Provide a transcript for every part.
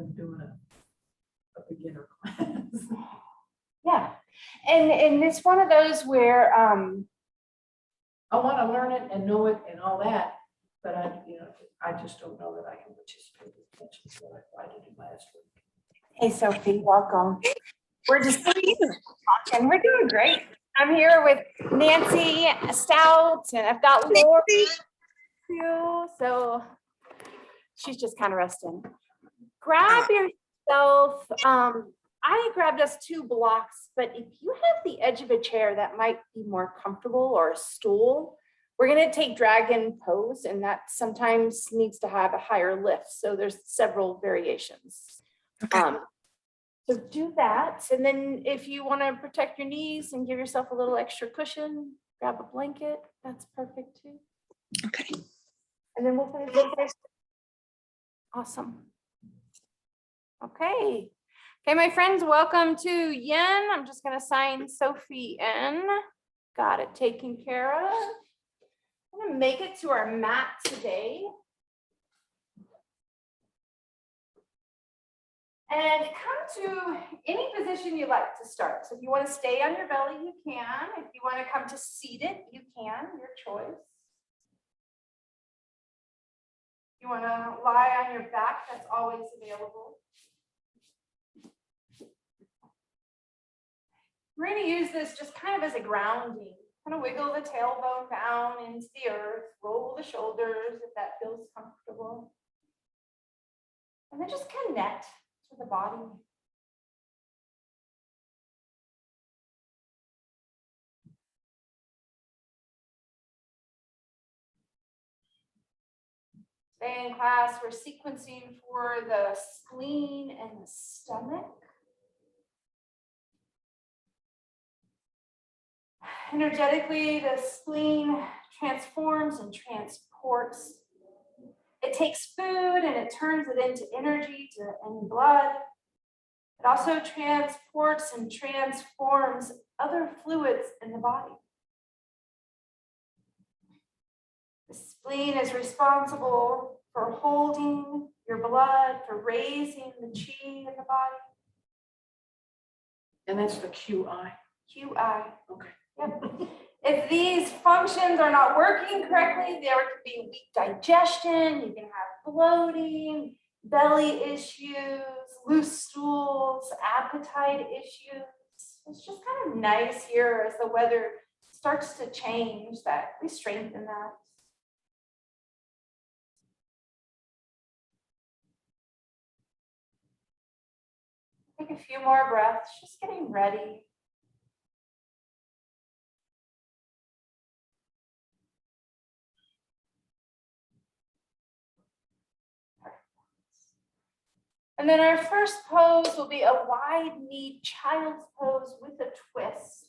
than doing a beginner class. Yeah. And it's one of those where I want to learn it and know it and all that, but I just don't know that I can participate as much as what I did last week. hey, Sophie, welcome. We're just talking. We're doing great. I'm here with Nancy Stout, and I've got Laura too. So she's just kind of resting. Grab yourself. I grabbed us 2 blocks, but if you have the edge of a chair that might be more comfortable, or a stool, we're going to take dragon pose, and that sometimes needs to have a higher lift. So there's several variations. Okay. So do that. And then if you want to protect your knees and give yourself a little extra cushion, grab a blanket. That's perfect too. Okay. And then we'll finish with this. Awesome. Okay. Okay, my friends, welcome to Yin. I'm just going to sign Sophie in. Got it taken care of. I'm going to make it to our mat today. And come to any position you like to start. So if you want to stay on your belly, you can. If you want to come to seated, you can, your choice. If you want to lie on your back, that's always available. We're going to use this just kind of as a grounding. Kind of wiggle the tailbone down into the earth, roll the shoulders if that feels comfortable. And then just connect to the body. Today in class, we're sequencing for the spleen and the stomach. Energetically, the spleen transforms and transports. It takes food and it turns it into energy and blood. It also transports and transforms other fluids in the body. The spleen is responsible for holding your blood, for raising the chi in the body. And that's the QI. QI. Okay. Yep. If these functions are not working correctly, there could be weak digestion, you can have bloating, belly issues, loose stools, appetite issues. It's just kind of nice here as the weather starts to change that we strengthen that. Take a few more breaths, just getting ready. And then our first pose will be a wide knee child's pose with a twist.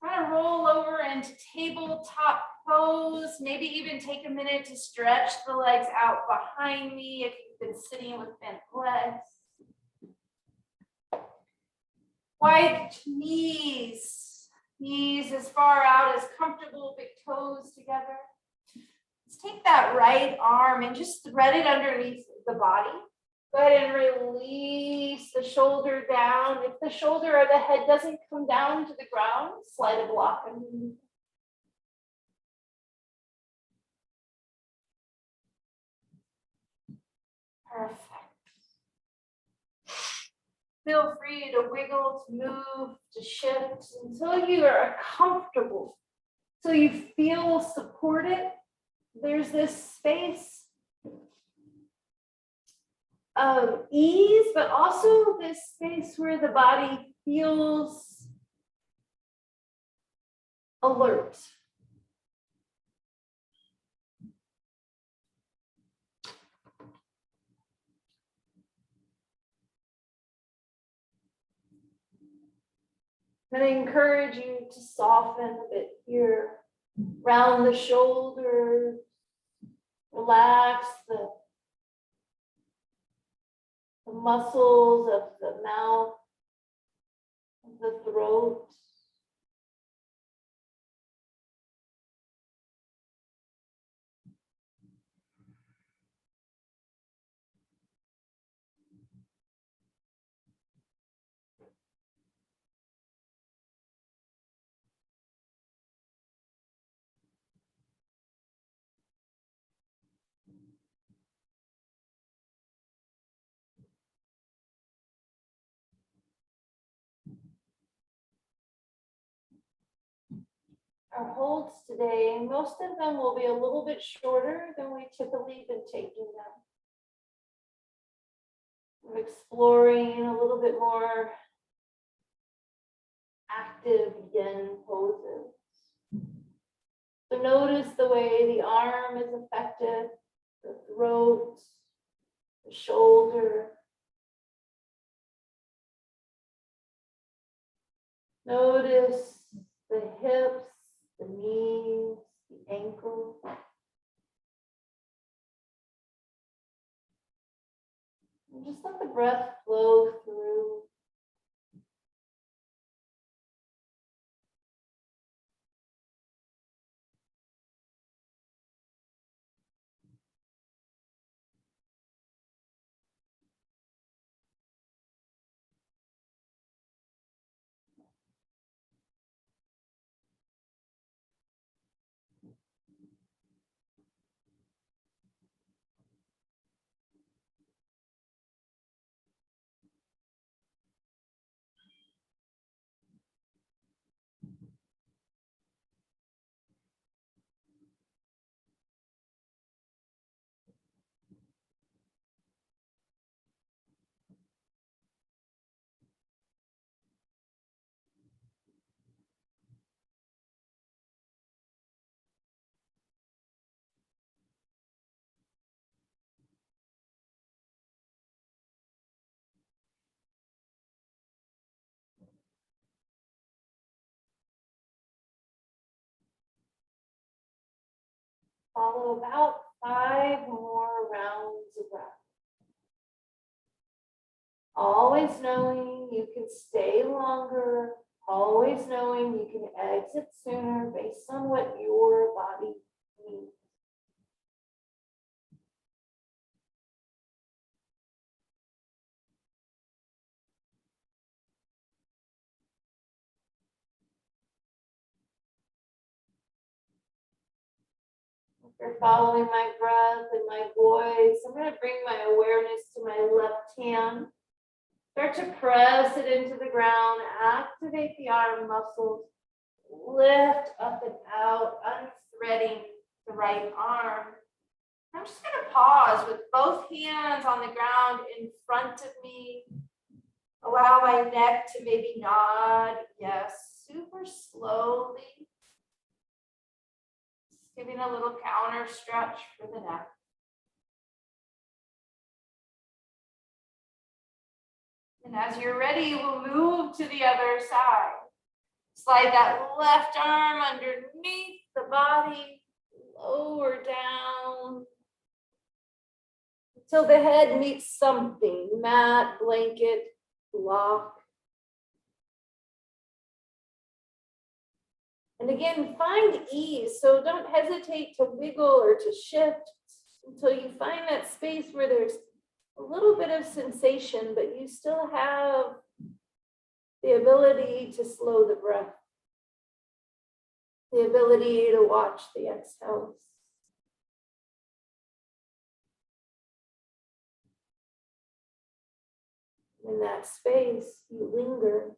We're going to roll over into tabletop pose, maybe even take a minute to stretch the legs out behind me if you've been sitting with bent legs. Wide knees, knees as far out as comfortable, big toes together. Let's take that right arm and just thread it underneath the body. Go ahead and release the shoulder down. If the shoulder or the head doesn't come down to the ground, slide a block underneath. Perfect. Feel free to wiggle, to move, to shift until you are comfortable, so you feel supported. There's this space of ease, but also this space where the body feels alert. I'm going to encourage you to soften a bit here, round the shoulders, relax the muscles of the mouth, the throat. our holds today. Most of them will be a little bit shorter than we typically been taking them. We're exploring a little bit more active yin poses. So notice the way the arm is affected, the throat, the shoulder. Notice the hips, the knees, the ankles. And just let the breath flow through. Follow about 5 more rounds of breath. Always knowing you can stay longer, always knowing you can exit sooner based on what your body needs. If you're following my breath and my voice, I'm going to bring my awareness to my left hand. Start to press it into the ground, activate the arm muscles, lift up and out, unthreading the right arm. I'm just going to pause with both hands on the ground in front of me. Allow my neck to maybe nod, yes, super slowly. Just giving a little counter stretch for the neck. And as you're ready, we'll move to the other side. Slide that left arm underneath the body, lower down until the head meets something, mat, blanket, block. And again, find ease. So don't hesitate to wiggle or to shift until you find that space where there's a little bit of sensation, but you still have the ability to slow the breath, the ability to watch the exhales. In that space, you linger.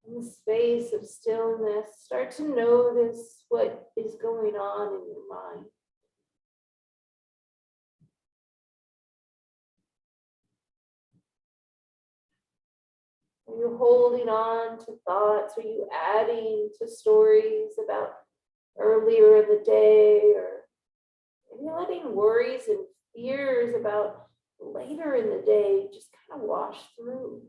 In the space of stillness, start to notice what is going on in your mind. Are you holding on to thoughts? Are you adding to stories about earlier in the day? Or are you letting worries and fears about later in the day, just kind of wash through.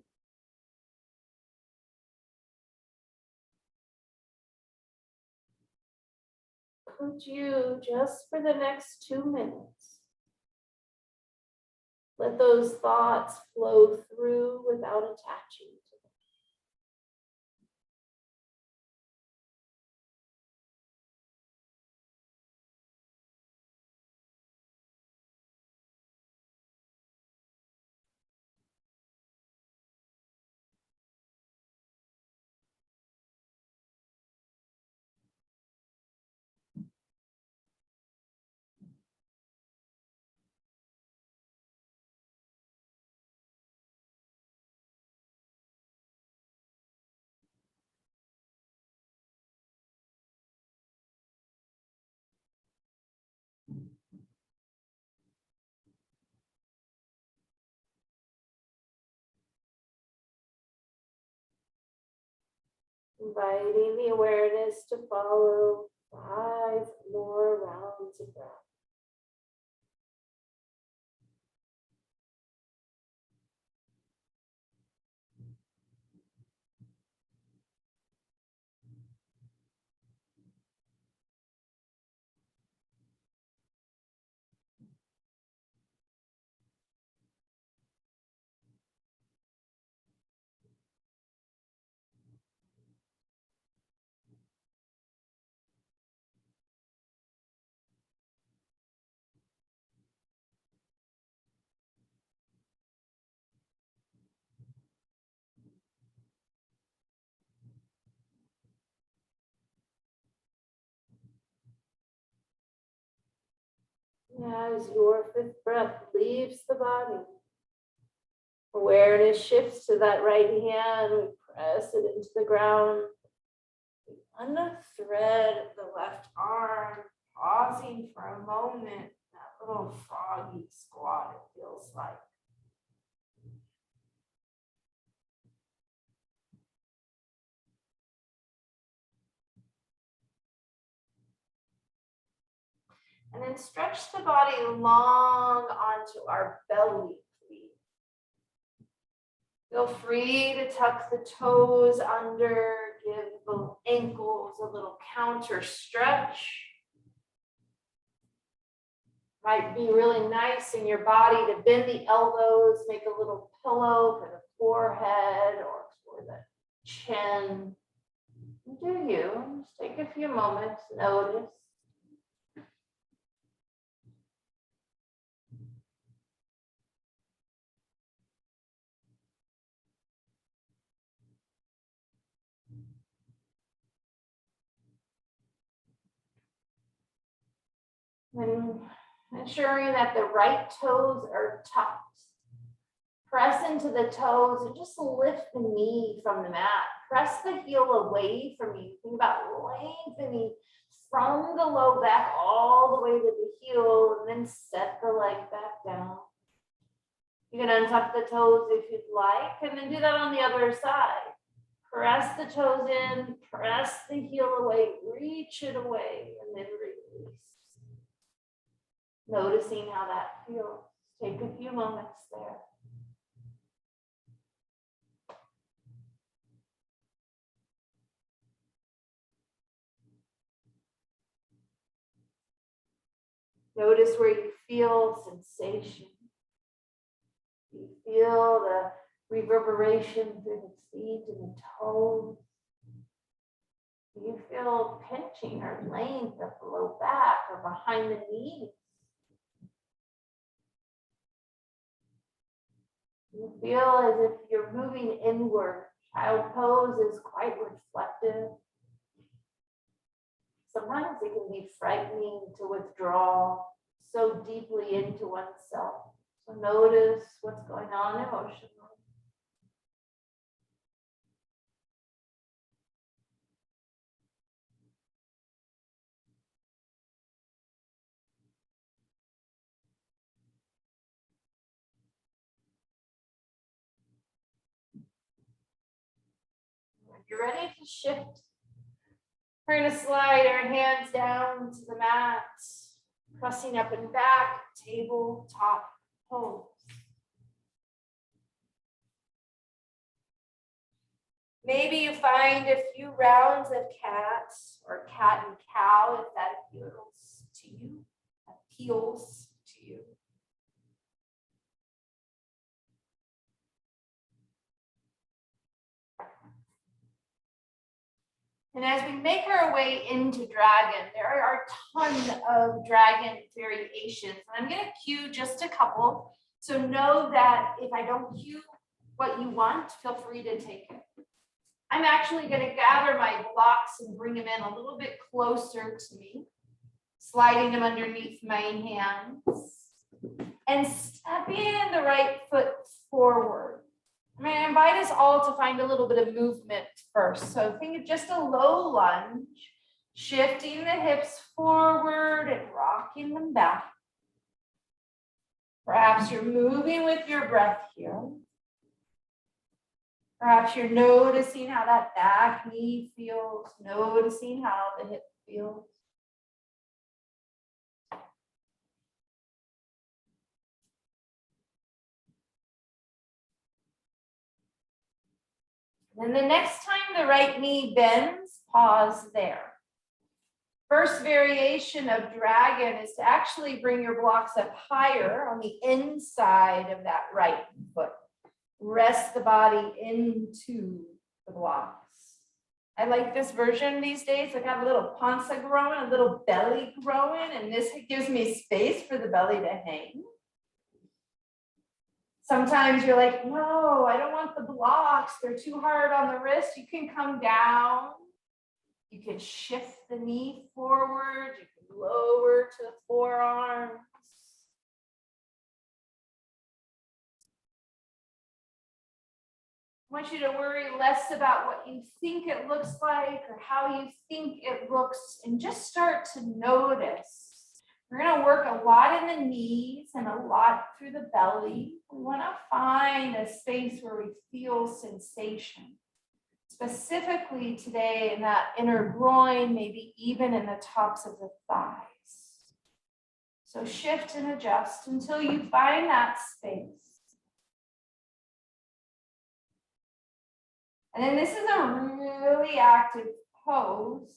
Could you, just for the next 2 minutes, let those thoughts flow through without attaching to them? Inviting the awareness to follow 5 more rounds of breath. As your 5th breath leaves the body, awareness shifts to that right hand. We press it into the ground. We unthread the left arm, pausing for a moment. That little froggy squat, it feels like. And then stretch the body long onto our belly, please. Feel free to tuck the toes under, give the ankles a little counter stretch. Might be really nice in your body to bend the elbows, make a little pillow for the forehead or for the chin. Do you? Just take a few moments, notice. And ensuring that the right toes are tucked. Press into the toes and just lift the knee from the mat. Press the heel away from you. Think about lengthening from the low back all the way to the heel, and then set the leg back down. You can untuck the toes if you'd like, and then do that on the other side. Press the toes in, press the heel away, reach it away, and then release. Noticing how that feels. Take a few moments there. Notice where you feel sensation. You feel the reverberation through the feet and the toes. You feel pinching or length of the low back or behind the knees. You feel as if you're moving inward. Child pose is quite reflective. Sometimes it can be frightening to withdraw so deeply into oneself. So notice what's going on emotionally. When you're ready to shift, we're going to slide our hands down to the mat, pressing up and back, tabletop pose. Maybe you find a few rounds of cats or cat and cow if that appeals to you. Appeals to you. And as we make our way into dragon, there are tons of dragon variations. And I'm going to cue just a couple. So know that if I don't cue what you want, feel free to take it. I'm actually going to gather my blocks and bring them in a little bit closer to me, sliding them underneath my hands and stepping the right foot forward. I'm going to invite us all to find a little bit of movement first. So think of just a low lunge, shifting the hips forward and rocking them back. Perhaps you're moving with your breath here. Perhaps you're noticing how that back knee feels, noticing how the hip feels. Then the next time the right knee bends, pause there. First variation of dragon is to actually bring your blocks up higher on the inside of that right foot. Rest the body into the blocks. I like this version these days. I got a little panza growing, a little belly growing, and this gives me space for the belly to hang. Sometimes you're like, no, I don't want the blocks. They're too hard on the wrist. You can come down. You can shift the knee forward. You can lower to the forearms. I want you to worry less about what you think it looks like or how you think it looks, and just start to notice. We're going to work a lot in the knees and a lot through the belly. We want to find a space where we feel sensation. Specifically today in that inner groin, maybe even in the tops of the thighs. So shift and adjust until you find that space. And then this is a really active pose.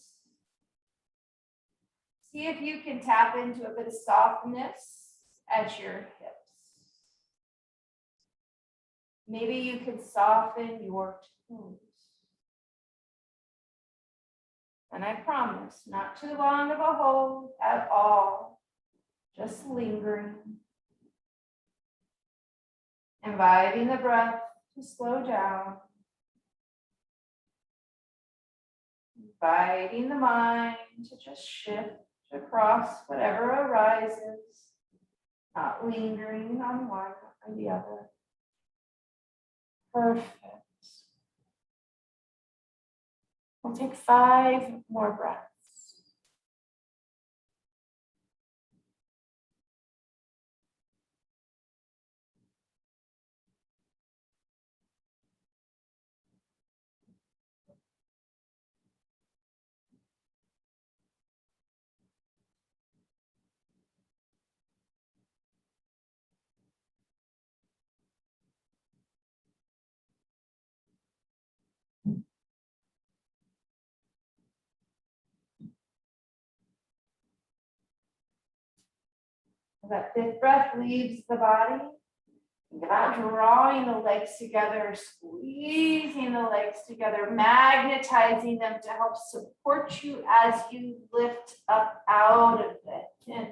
See if you can tap into a bit of softness at your hips. Maybe you can soften your toes. And I promise, not too long of a hold at all, just lingering. Inviting the breath to slow down. Inviting the mind to just shift across whatever arises, not lingering on one or the other. Perfect. We'll take 5 more breaths. That 5th breath leaves the body. Think about drawing the legs together, squeezing the legs together, magnetizing them to help support you as you lift up out of it. And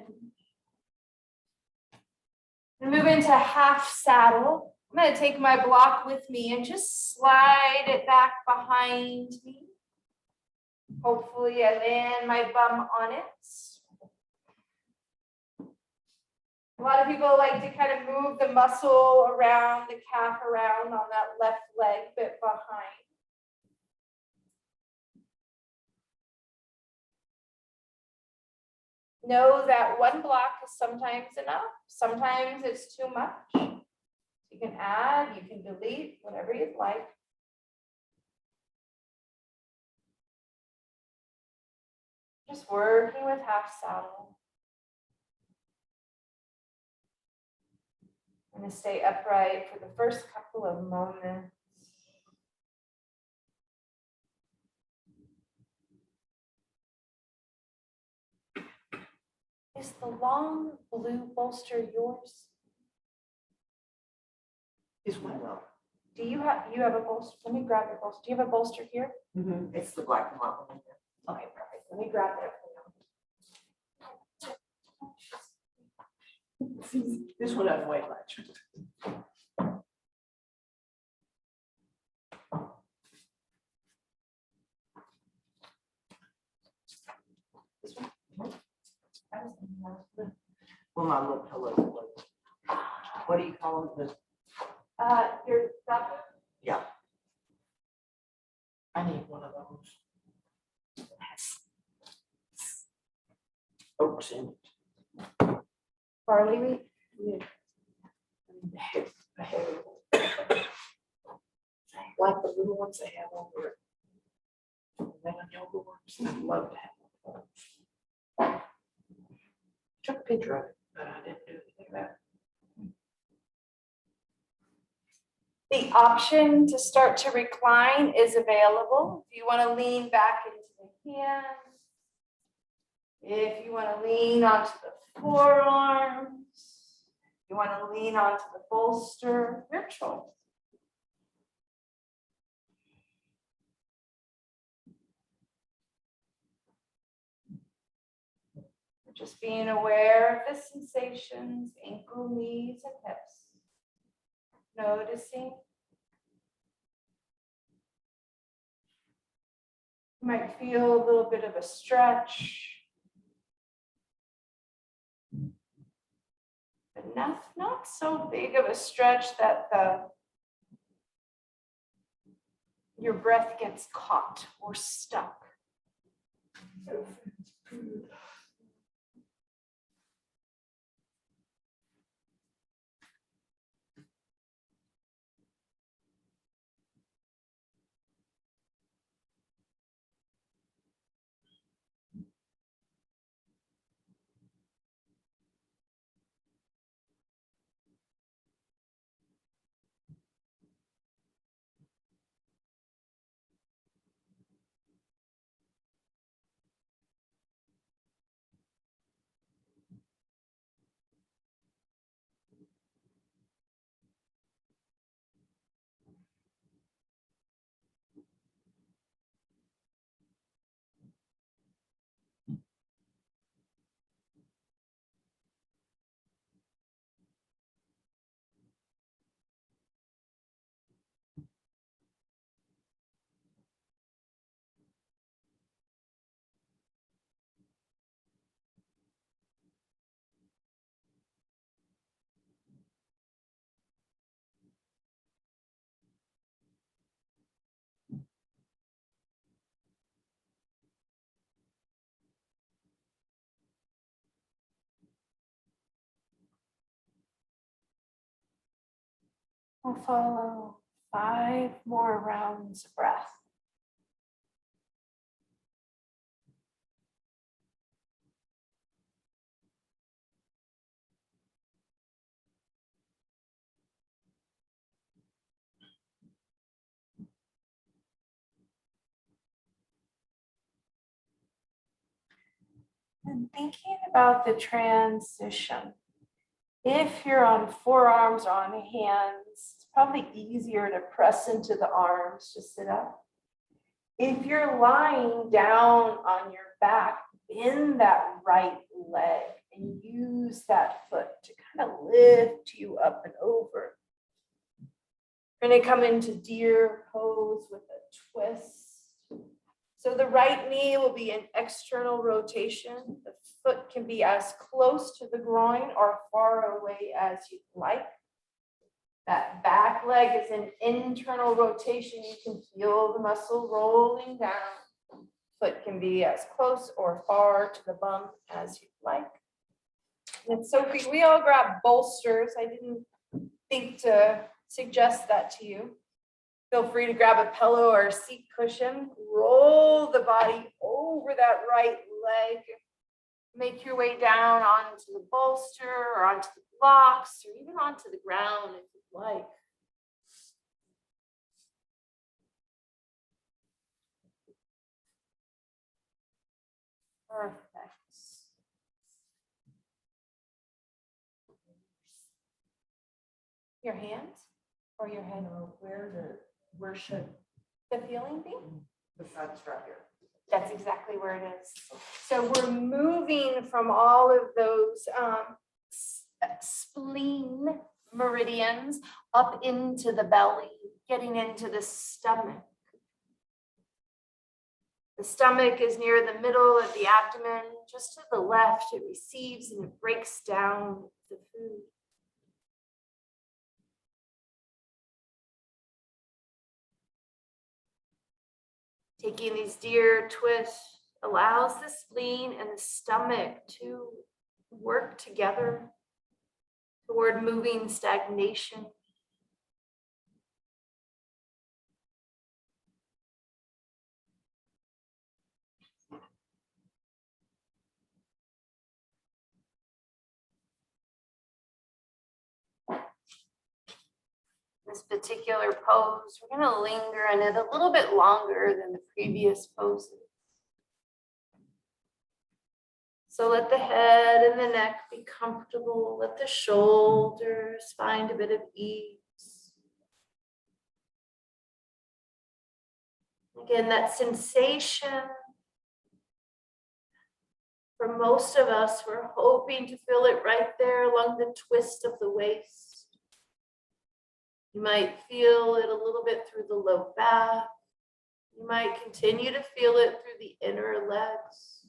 move into half saddle. I'm going to take my block with me and just slide it back behind me. Hopefully I land my bum on it. A lot of people like to kind of move the muscle around, the calf around on that left leg bit behind. Know that one block is sometimes enough. Sometimes it's too much. You can add, you can delete, whatever you'd like. Just working with half saddle. I'm going to stay upright for the first couple of moments. Is the long blue bolster yours? Is what? Do you have a bolster? Let me grab your bolster. Do you have a bolster here? It's the black and white one. Okay, perfect. Let me grab that for you. This one doesn't weigh much. This one? Well, my little pillow. What do you call them? Your doctor? Yeah. I need one of those. Oaks in it. Barley wheat? Yeah. I need the heavy one. Like the little ones they have over it. Lemon yogurt ones. I'd love to have one of those. Took a picture of it, but I didn't do anything about it. The option to start to recline is available. If you want to lean back into the hands, if you want to lean onto the forearms, if you want to lean onto the bolster, your choice. Just being aware of the sensations, ankle, knees, and hips. Noticing. You might feel a little bit of a stretch. But not so big of a stretch that your breath gets caught or stuck. We'll follow 5 more rounds of breath. And thinking about the transition. If you're on forearms or on hands, it's probably easier to press into the arms to sit up. If you're lying down on your back, bend that right leg and use that foot to kind of lift you up and over. We're going to come into deer pose with a twist. So the right knee will be an external rotation. The foot can be as close to the groin or far away as you'd like. That back leg is an internal rotation. You can feel the muscle rolling down. Foot can be as close or far to the bum as you'd like. And Sophie, we all grab bolsters. I didn't think to suggest that to you. Feel free to grab a pillow or a seat cushion. Roll the body over that right leg. Make your way down onto the bolster or onto the blocks or even onto the ground if you'd like. Perfect. Your hands or your head? Where should, The feeling thing? besides right here? That's exactly where it is. So we're moving from all of those spleen meridians up into the belly, getting into the stomach. The stomach is near the middle of the abdomen, just to the left. It receives and it breaks down the food. Taking these deer twists allows the spleen and the stomach to work together toward moving stagnation. This particular pose, we're going to linger in it a little bit longer than the previous poses. So let the head and the neck be comfortable. Let the shoulders find a bit of ease. Again, that sensation, for most of us, we're hoping to feel it right there along the twist of the waist. You might feel it a little bit through the low back. You might continue to feel it through the inner legs.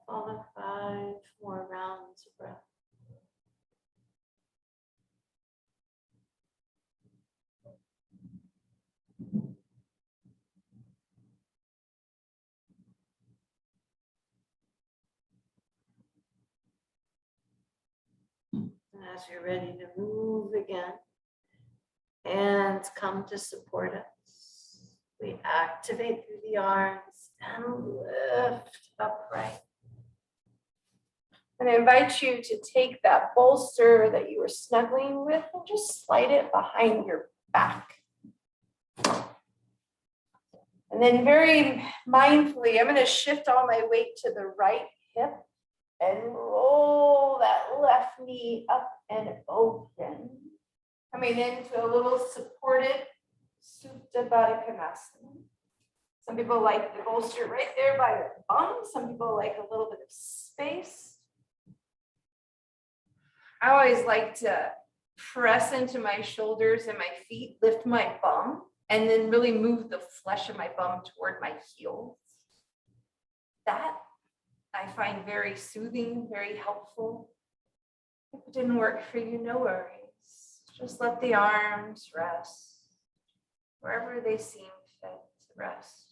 follow 5 more rounds of breath. And as you're ready to move again, hands come to support us. We activate through the arms and lift upright. And I invite you to take that bolster that you were snuggling with and just slide it behind your back. And then very mindfully, I'm going to shift all my weight to the right hip and roll that left knee up and open. Coming into a little supported Supta Baddha Konasana. Some people like the bolster right there by their bum. Some people like a little bit of space. I always like to press into my shoulders and my feet, lift my bum, and then really move the flesh of my bum toward my heels. That I find very soothing, very helpful. If it didn't work for you, no worries. Just let the arms rest wherever they seem fit to rest.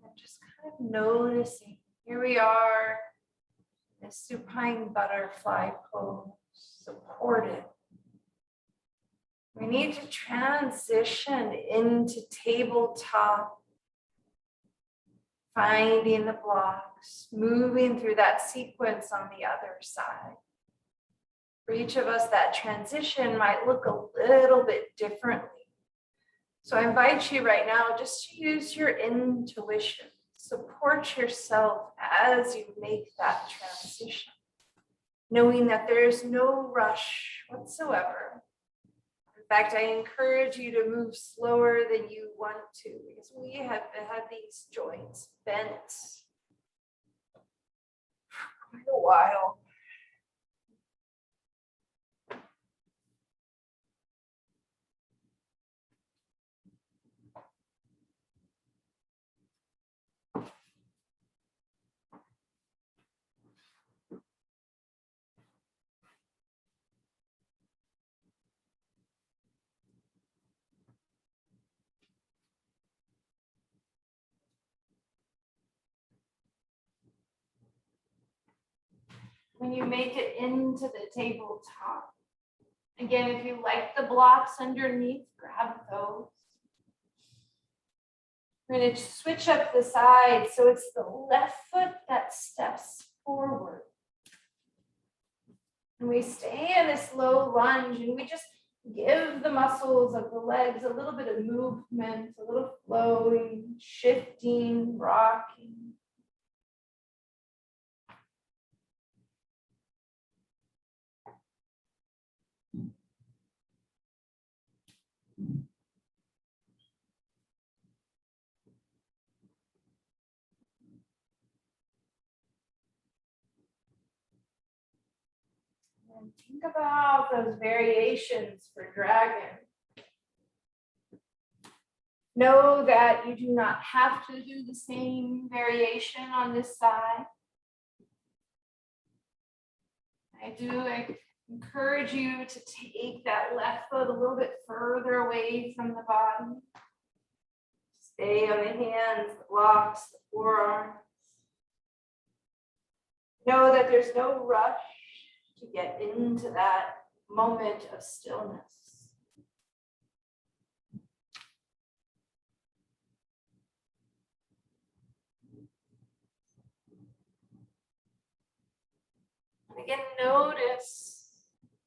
And just kind of noticing, here we are, this supine butterfly pose, supported. We need to transition into tabletop, finding the blocks, moving through that sequence on the other side. For each of us, that transition might look a little bit differently. So I invite you right now just to use your intuition. Support yourself as you make that transition, knowing that there's no rush whatsoever. In fact, I encourage you to move slower than you want to, because we have had these joints bent for quite a while. When you make it into the tabletop, again, if you like the blocks underneath, grab those. We're going to switch up the side so it's the left foot that steps forward. And we stay in this low lunge and we just give the muscles of the legs a little bit of movement, a little flowing, shifting, rocking. and think about those variations for dragon. Know that you do not have to do the same variation on this side. I do encourage you to take that left foot a little bit further away from the body. Stay on the hands, the blocks, the forearms. Know that there's no rush to get into that moment of stillness. And again, notice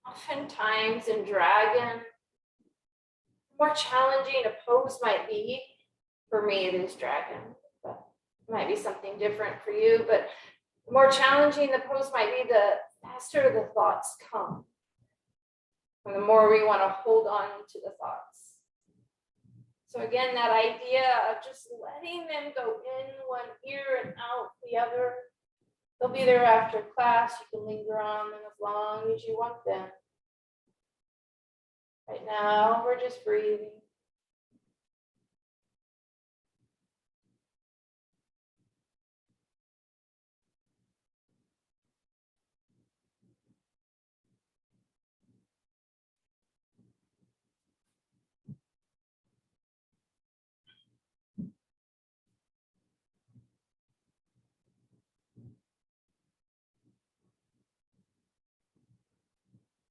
oftentimes in dragon, the more challenging a pose might be. For me, it is dragon, but it might be something different for you. But the more challenging the pose might be, the faster the thoughts come. And the more we want to hold on to the thoughts. So again, that idea of just letting them go in one ear and out the other. They'll be there after class. You can linger on them as long as you want them. Right now, we're just breathing.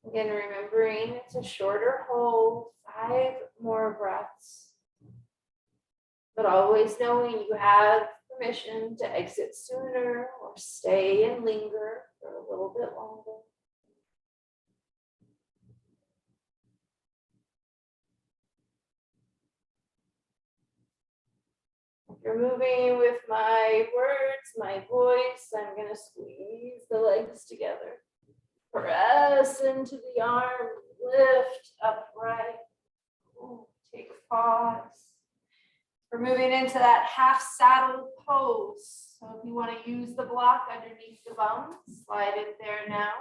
Again, remembering it's a shorter hold, 5 more breaths. But always knowing you have permission to exit sooner or stay and linger for a little bit longer. If you're moving with my words, my voice, I'm going to squeeze the legs together. Press into the arm, lift upright. Ooh, take a pause. We're moving into that half saddle pose. So if you want to use the block underneath the bum, slide it there now.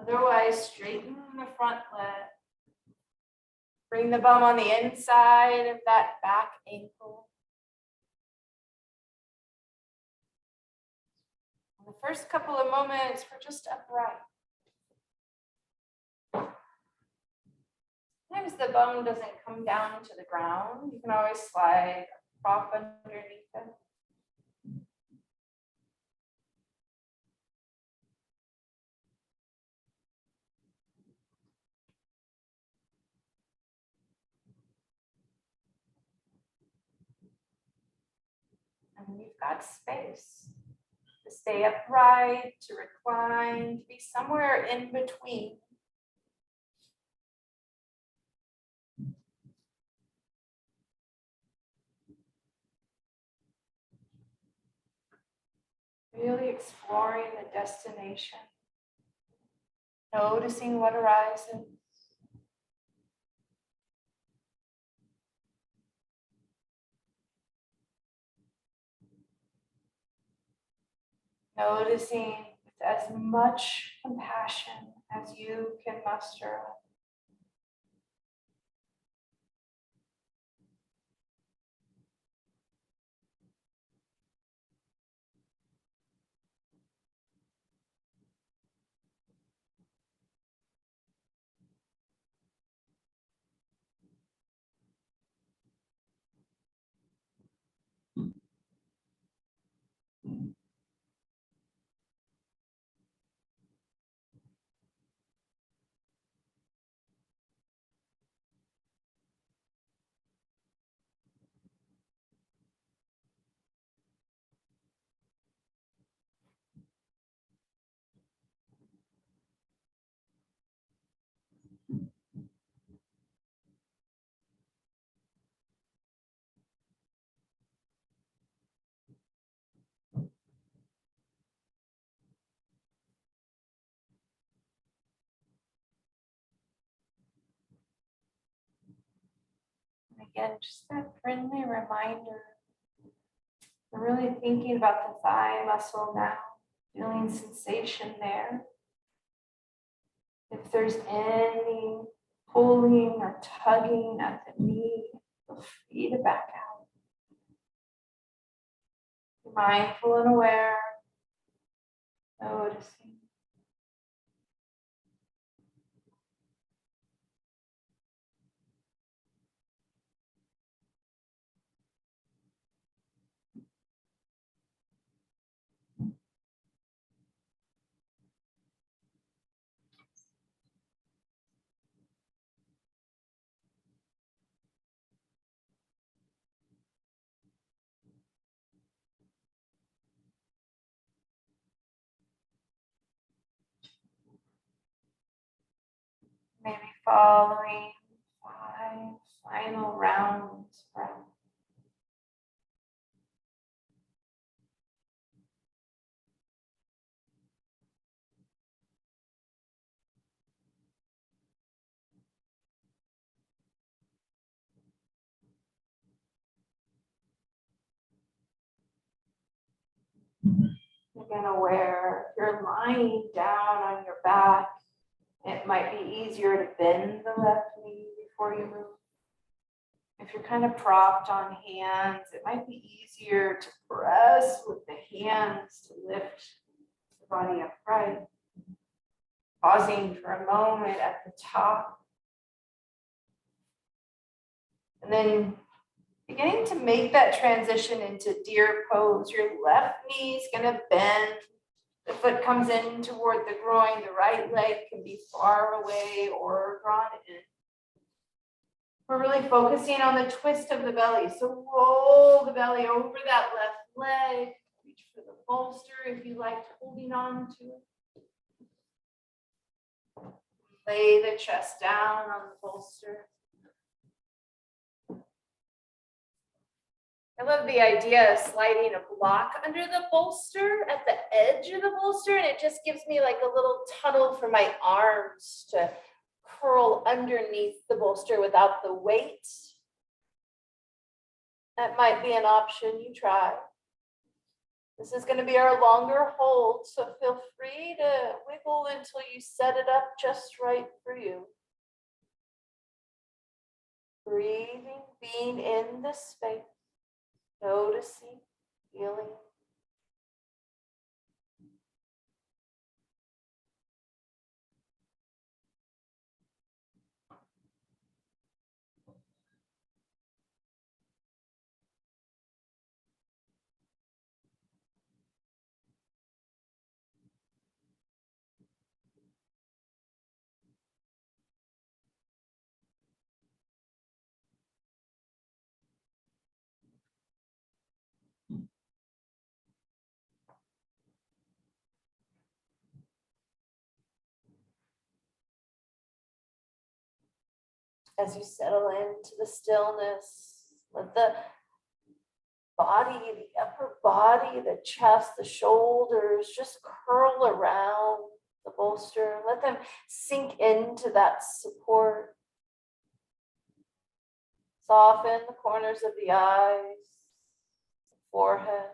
Otherwise, straighten the front leg. Bring the bum on the inside of that back ankle. The first couple of moments, we're just upright. Sometimes the bum doesn't come down to the ground. You can always slide a prop underneath it. And you've got space to stay upright, to recline, to be somewhere in between. Really exploring the destination, noticing what arises. Noticing with as much compassion as you can muster up. Again, just that friendly reminder. I'm really thinking about the thigh muscle now, feeling sensation there. If there's any pulling or tugging at the knee, feel free to back out. Be mindful and aware, noticing. Maybe following 5 final rounds breath. Again, aware if you're lying down on your back, it might be easier to bend the left knee before you move. If you're kind of propped on hands, it might be easier to press with the hands to lift the body upright. Pausing for a moment at the top. And then beginning to make that transition into deer pose. Your left knee is going to bend. The foot comes in toward the groin. The right leg can be far away or drawn in. We're really focusing on the twist of the belly. So roll the belly over that left leg. Reach for the bolster if you like holding on to it. Lay the chest down on the bolster. I love the idea of sliding a block under the bolster at the edge of the bolster, and it just gives me like a little tunnel for my arms to curl underneath the bolster without the weight. That might be an option you try. This is going to be our longer hold, so feel free to wiggle until you set it up just right for you. Breathing, being in the space. Noticing, feeling. As you settle into the stillness, let the body, the upper body, the chest, the shoulders just curl around the bolster. Let them sink into that support. Soften the corners of the eyes, forehead.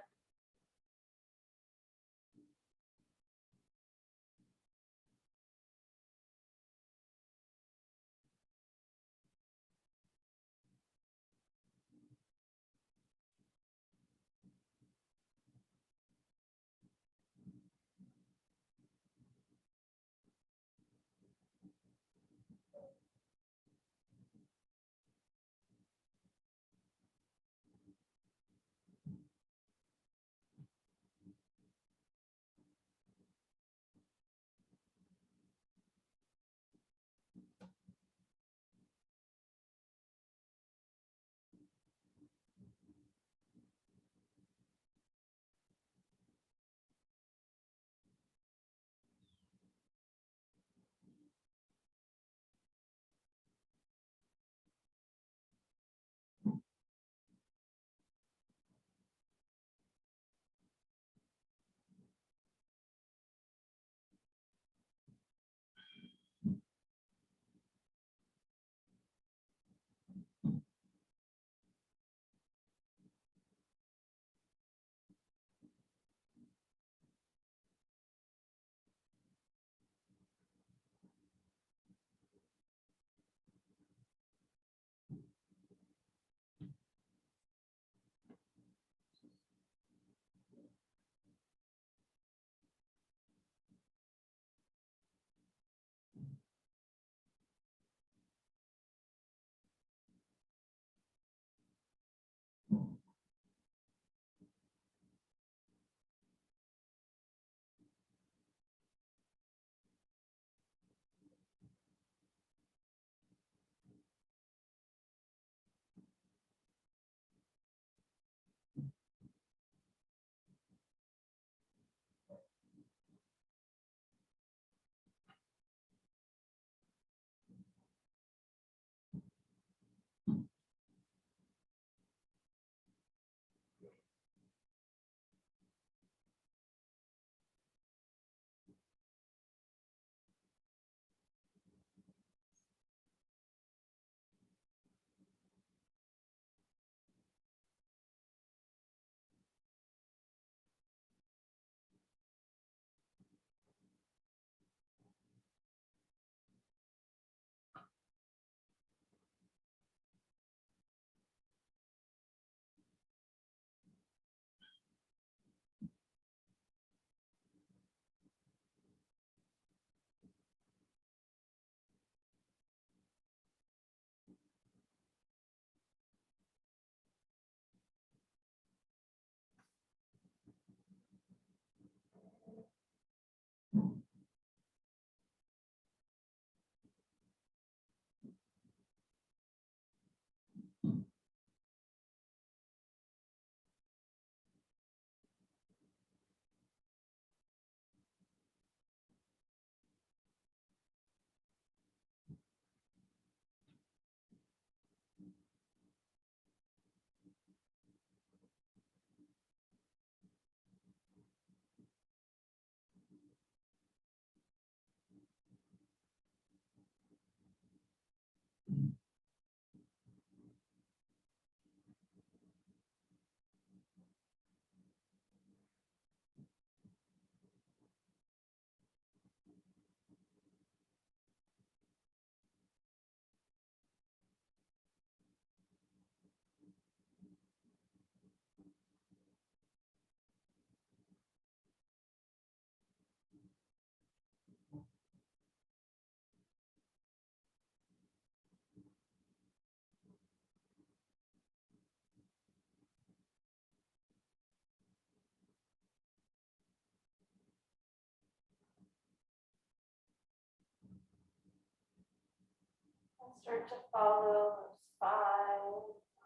effort to follow those 5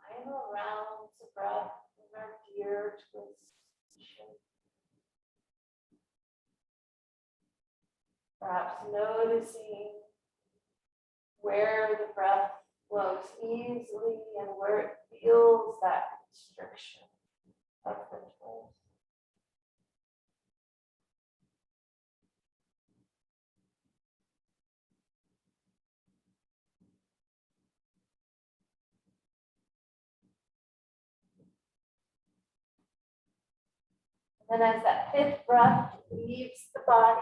final rounds of breath in our deer twist shape. Perhaps noticing where the breath flows easily and where it feels that constriction of the twist. And then as that 5th breath leaves the body,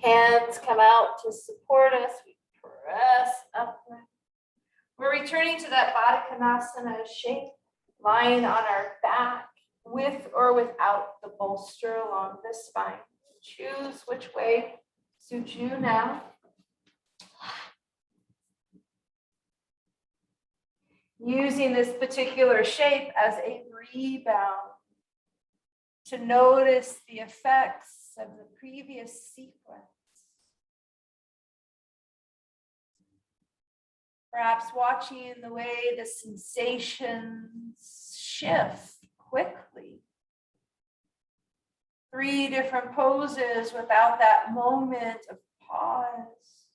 hands come out to support us. We press upward. We're returning to that Baddha Konasana shape, lying on our back with or without the bolster along the spine. Choose which way suits you now. Using this particular shape as a rebound to notice the effects of the previous sequence. Perhaps watching the way the sensations shift quickly. 3 different poses without that moment of pause.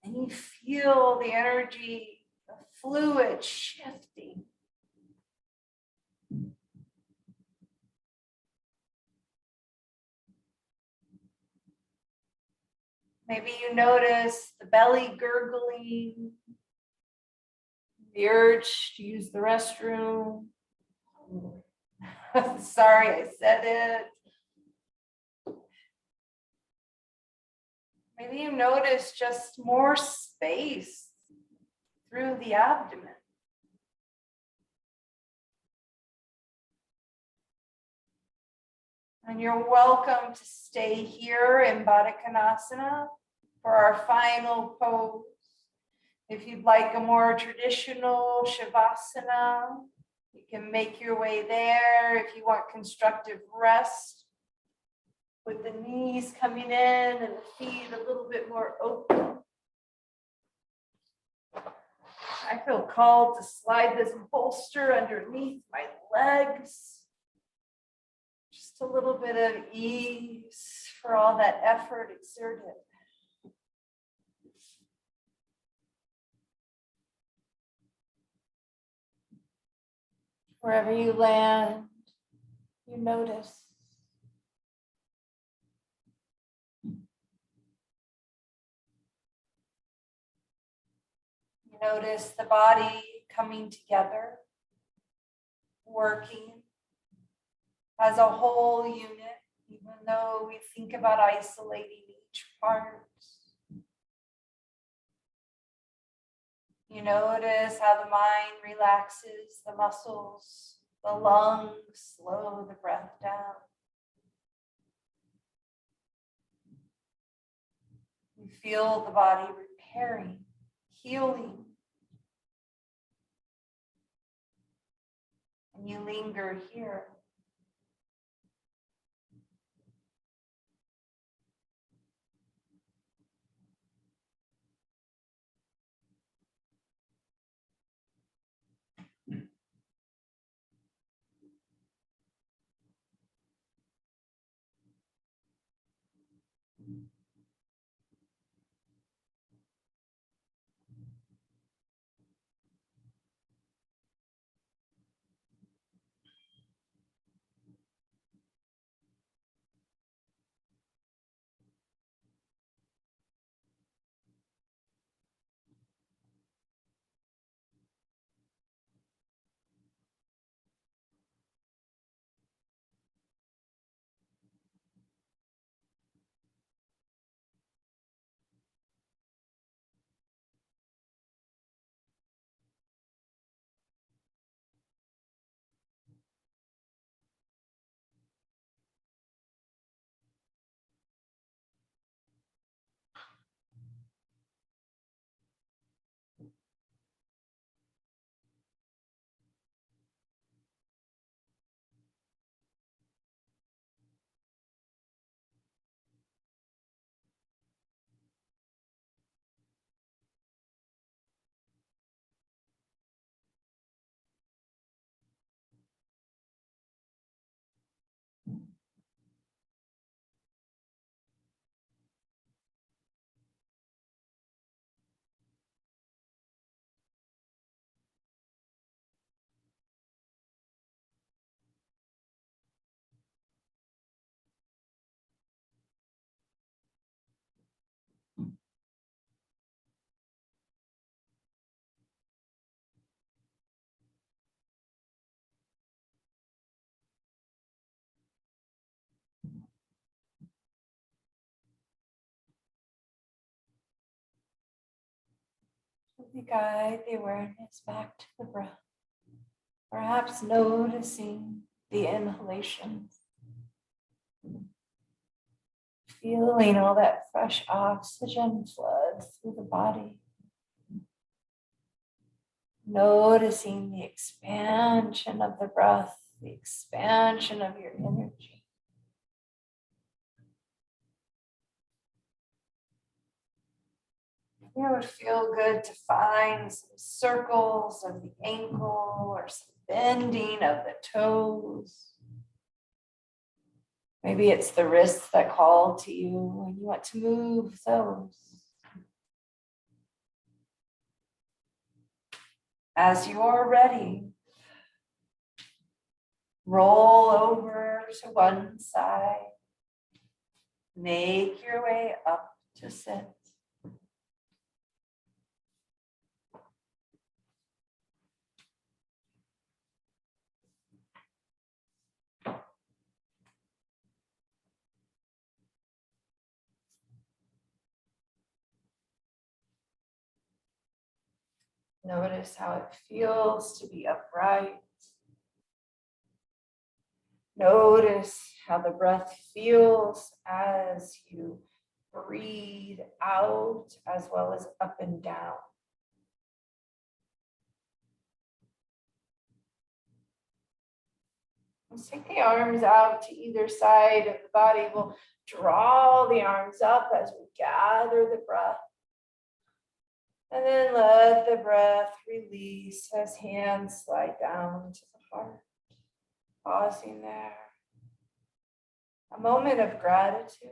And you feel the energy, the fluid shifting. Maybe you notice the belly gurgling, the urge to use the restroom. Sorry, I said it. Maybe you notice just more space through the abdomen. And you're welcome to stay here in Baddha Konasana for our final pose. If you'd like a more traditional Shavasana, you can make your way there. If you want constructive rest, with the knees coming in and the feet a little bit more open. I feel called to slide this bolster underneath my legs. Just a little bit of ease for all that effort exerted. Wherever you land, you notice. You notice the body coming together, working as a whole unit, even though we think about isolating each part. You notice how the mind relaxes the muscles, the lungs slow the breath down. You feel the body repairing, healing. And you linger here. Slowly guide the awareness back to the breath. Perhaps noticing the inhalations. Feeling all that fresh oxygen flood through the body. Noticing the expansion of the breath, the expansion of your energy. It would feel good to find some circles of the ankle or some bending of the toes. Maybe it's the wrists that call to you and you want to move those. As you're ready, roll over to one side. Make your way up to sit. Notice how it feels to be upright. Notice how the breath feels as you breathe out as well as up and down. Let's take the arms out to either side of the body. We'll draw the arms up as we gather the breath. And then let the breath release as hands slide down to the heart. Pausing there. A moment of gratitude.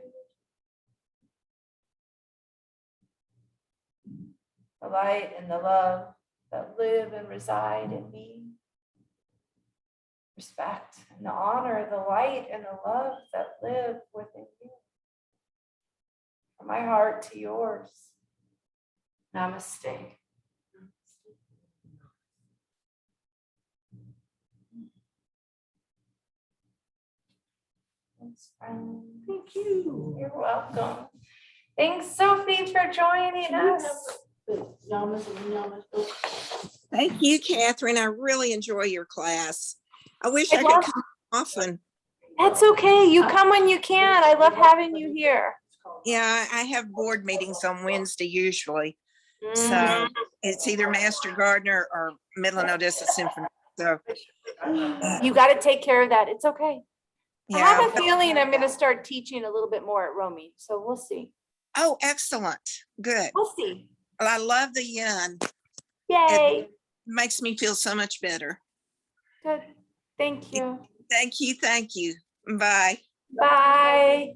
The light and the love that live and reside in me. Respect and honor the light and the love that live within you. From my heart to yours. Namaste. Thanks, friend. Thank you. You're welcome. Thanks, Sophie, for joining us. Thank you, Catherine. I really enjoy your class. I wish I I love- could come often. That's okay. You come when you can. I love having you here. Yeah, I have board meetings on Wednesday usually. Mm. So it's either Master Gardener or Midland Odessa Symphony. So You got to take care of that. It's okay. I yeah. have a feeling I'm going to start teaching a little bit more at roaming. So we'll see. Oh, excellent. Good. We'll see. Well, I love the yin. Yay. Makes me feel so much better. Good. Thank you. Thank you. Thank you. Bye. Bye.